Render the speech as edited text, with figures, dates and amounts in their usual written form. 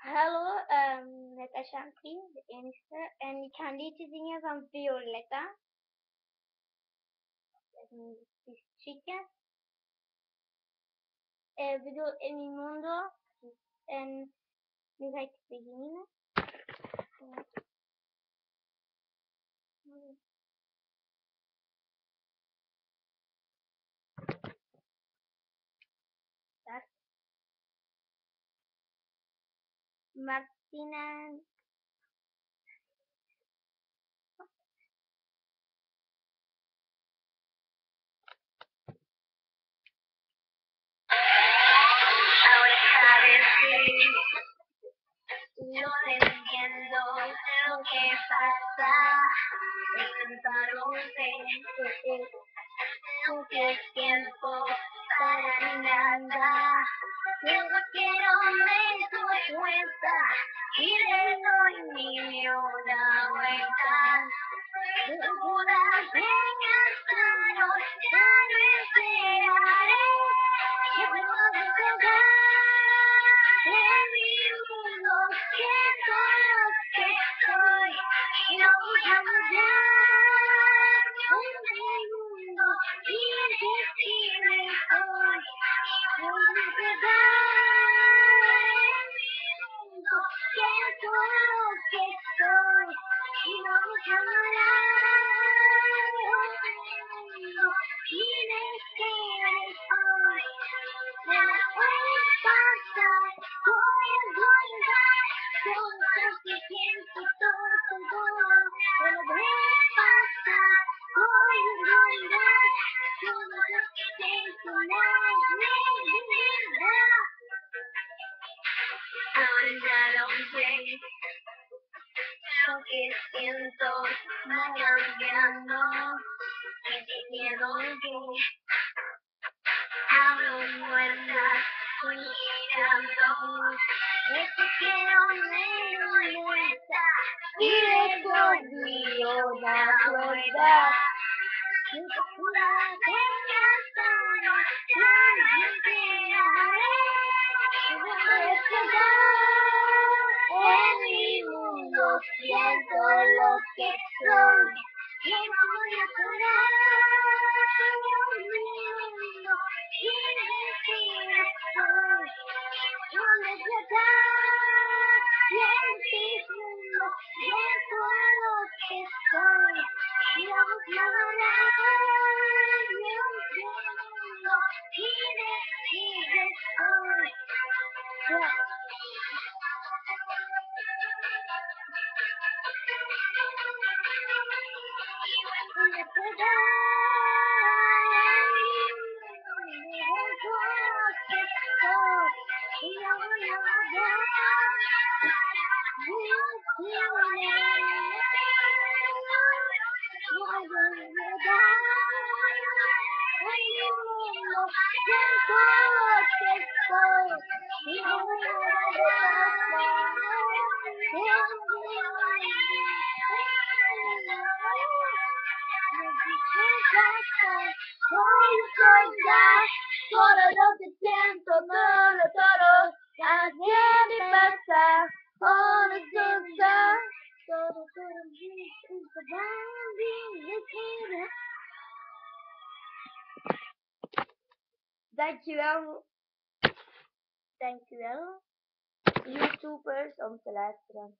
Hallo, met Ashanti, de enige. En ik ga een liedje zingen van Violetta. Het is chica. Bedoel, en mi mundo. En nu ga ik beginnen. Start. Martina. Ahora sabes que no entiendo lo que pasa. Intentaron que tiempo para nada. Pero quiero me doy cuenta y le doy ni una vuelta. Todas ellas no ya no esperaré. Yo puedo quedar en mi mundo, que solo que soy. Y no voy a mudar en mi mundo y decirme hoy. No voy a quedar en mi mundo, que solo que soy. Y no voy a mudar en mi mundo y decirme hoy. Me la puedo pasar, voy a guardar todo sentimiento, todo. Me la voy a pasar, voy a guardar todo sentimiento, ahora ya lo sé, lo que siento va cambiando y te quiero que hablo muertas mirando. Te quiero menos muerta y le doy mi una vuelta. Una peña sana, la esperaré. Puedes quedar en mi mundo, siento lo que soy. Y no voy a quedar en mi mundo y decir soy. Puedes quedar en mi mundo, siento lo que soy. Y no voy a quedar en mi mundo y decir soy. Todo lo que siento, todo, la nieve pasa, all the sunshine, todo, dankjewel, dankjewel, YouTubers, om te luisteren.